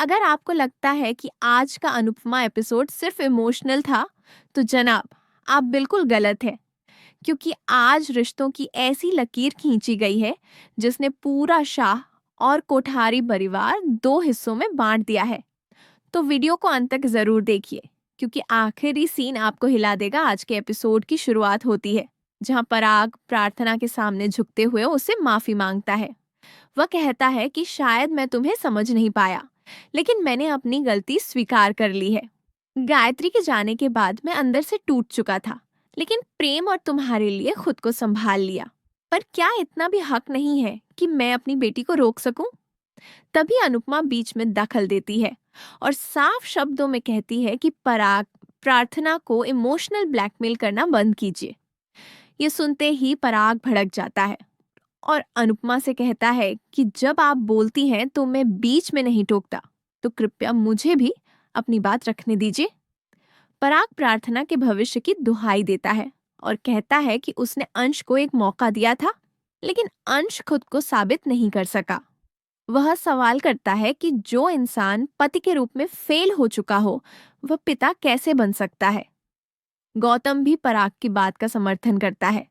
अगर आपको लगता है कि आज का अनुपमा एपिसोड सिर्फ इमोशनल था, तो जनाब, आप बिल्कुल गलत हैं। क्योंकि आज रिश्तों की ऐसी लकीर खींची गई है जिसने पूरा शाह और कोठारी परिवार दो हिस्सों में बांट दिया है। तो वीडियो को अंत तक जरूर देखिए, क्योंकि आखिरी सीन आपको हिला देगा। आज के एपिसोड की शुरुआत होती है जहां पराग प्रार्थना के सामने झुकते हुए उससे माफी मांगता है। वह कहता है कि शायद मैं तुम्हें समझ नहीं पाया, लेकिन मैंने अपनी गलती स्वीकार कर ली है। गायत्री के जाने के बाद मैं अंदर से टूट चुका था, लेकिन प्रेम और तुम्हारे लिए खुद को संभाल लिया। पर क्या इतना भी हक नहीं है कि मैं अपनी बेटी को रोक सकूं? तभी अनुपमा बीच में दखल देती है और साफ शब्दों में कहती है कि पराग प्रार्थना को इमोशनल ब्लैकमेल करना बंद कीजिए। ये सुनते ही पराग भड़क जाता है और अनुपमा से कहता है कि जब आप बोलती हैं तो मैं बीच में नहीं टोकता, तो कृपया मुझे भी अपनी बात रखने दीजिए। पराग प्रार्थना के भविष्य की दुहाई देता है और कहता है कि उसने अंश को एक मौका दिया था, लेकिन अंश खुद को साबित नहीं कर सका। वह सवाल करता है कि जो इंसान पति के रूप में फेल हो चुका हो, वह पिता कैसे बन सकता है। गौतम भी पराग की बात का समर्थन करता है।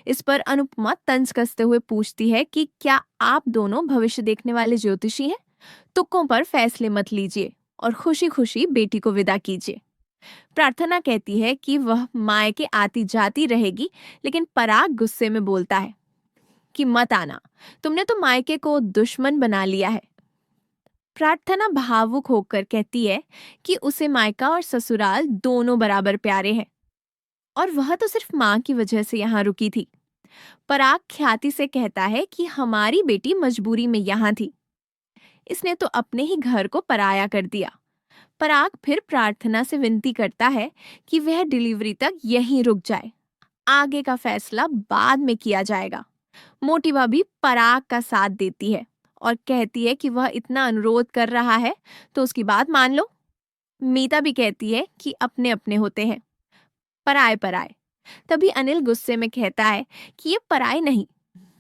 इस पर अनुपमा तंज कसते हुए पूछती है कि क्या आप दोनों भविष्य देखने वाले ज्योतिषी हैं? तुक्कों पर फैसले मत लीजिए और खुशी खुशी बेटी को विदा कीजिए। प्रार्थना कहती है कि वह मायके आती जाती रहेगी, लेकिन पराग गुस्से में बोलता है कि मत आना, तुमने तो मायके को दुश्मन बना लिया है। प्रार्थना भावुक होकर कहती है कि उसे मायका और ससुराल दोनों बराबर प्यारे हैं और वह तो सिर्फ माँ की वजह से यहाँ रुकी थी। पराग ख्याति से कहता है कि हमारी बेटी मजबूरी में यहाँ थी, इसने तो अपने ही घर को पराया कर दिया। पराग फिर प्रार्थना से विनती करता है कि वह डिलीवरी तक यहीं रुक जाए, आगे का फैसला बाद में किया जाएगा। मोटिवा भी पराग का साथ देती है और कहती है कि वह इतना अनुरोध कर रहा है तो उसकी बात मान लो। मीता भी कहती है कि अपने अपने होते हैं, पराए पराए। तभी अनिल गुस्से में कहता है कि ये पराए नहीं,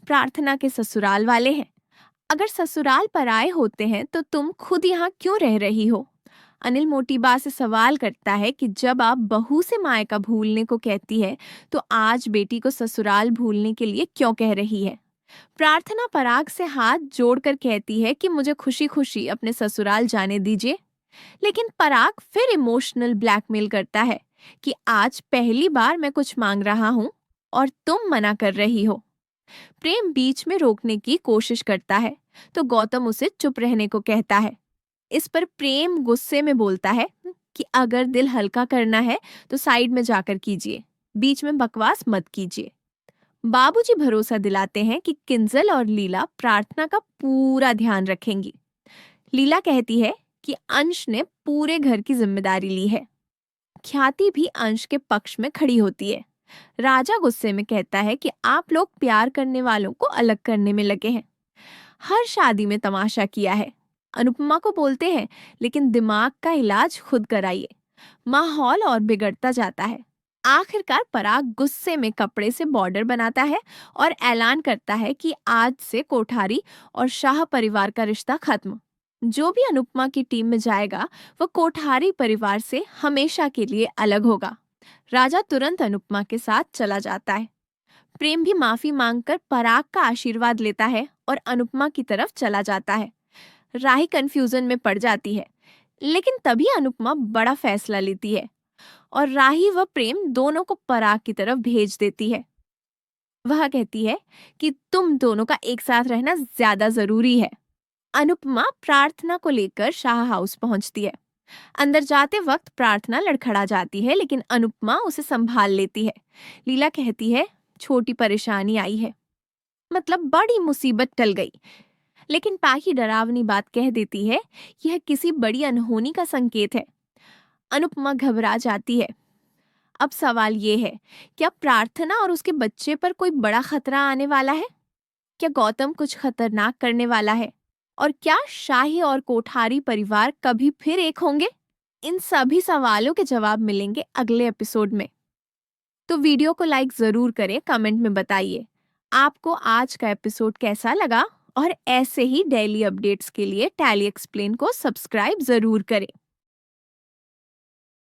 प्रार्थना के ससुराल वाले हैं। अगर ससुराल पराए होते हैं तो तुम खुद यहाँ क्यों रह रही हो? अनिल मोटीबा से सवाल करता है कि जब आप बहू से मायका भूलने को कहती है, तो आज बेटी को ससुराल भूलने के लिए क्यों कह रही है? प्रार्थना पराग से हाथ जोड़कर कहती है कि मुझे खुशी खुशी अपने ससुराल जाने दीजिए। लेकिन पराग फिर इमोशनल ब्लैकमेल करता है कि आज पहली बार मैं कुछ मांग रहा हूँ और तुम मना कर रही हो। प्रेम बीच में रोकने की कोशिश करता है तो गौतम उसे चुप रहने को कहता है। इस पर प्रेम गुस्से में बोलता है कि अगर दिल हल्का करना है तो साइड में जाकर कीजिए, बीच में बकवास मत कीजिए। बाबूजी भरोसा दिलाते हैं कि किंजल और लीला प्रार्थना का पूरा ध्यान रखेंगी। लीला कहती है कि अंश ने पूरे घर की जिम्मेदारी ली है। ख्याति भी अंश के पक्ष में खड़ी होती है। राजा गुस्से में कहता है कि आप लोग प्यार करने वालों को अलग करने में लगे हैं, हर शादी में तमाशा किया है। अनुपमा को बोलते हैं, लेकिन दिमाग का इलाज खुद कराइए। माहौल और बिगड़ता जाता है। आखिरकार पराग गुस्से में कपड़े से बॉर्डर बनाता है और ऐलान करता है कि आज से कोठारी और शाह परिवार का रिश्ता खत्म। जो भी अनुपमा की टीम में जाएगा वो कोठारी परिवार से हमेशा के लिए अलग होगा। राजा तुरंत अनुपमा के साथ चला जाता है। प्रेम भी माफी मांगकर पराग का आशीर्वाद लेता है और अनुपमा की तरफ चला जाता है। राही कंफ्यूजन में पड़ जाती है, लेकिन तभी अनुपमा बड़ा फैसला लेती है और राही व प्रेम दोनों को पराग की तरफ भेज देती है। वह कहती है कि तुम दोनों का एक साथ रहना ज्यादा जरूरी है। अनुपमा प्रार्थना को लेकर शाह हाउस पहुंचती है। अंदर जाते वक्त प्रार्थना लड़खड़ा जाती है, लेकिन अनुपमा उसे संभाल लेती है। लीला कहती है, छोटी परेशानी आई है, मतलब बड़ी मुसीबत टल गई। लेकिन पाही डरावनी बात कह देती है, यह किसी बड़ी अनहोनी का संकेत है। अनुपमा घबरा जाती है। अब सवाल ये है, क्या प्रार्थना और उसके बच्चे पर कोई बड़ा खतरा आने वाला है? क्या गौतम कुछ खतरनाक करने वाला है? और क्या शाही और कोठारी परिवार कभी फिर एक होंगे? इन सभी सवालों के जवाब मिलेंगे अगले एपिसोड में। तो वीडियो को लाइक जरूर करें, कमेंट में बताइए आपको आज का एपिसोड कैसा लगा और ऐसे ही डेली अपडेट्स के लिए टैली एक्सप्लेन को सब्सक्राइब जरूर करें।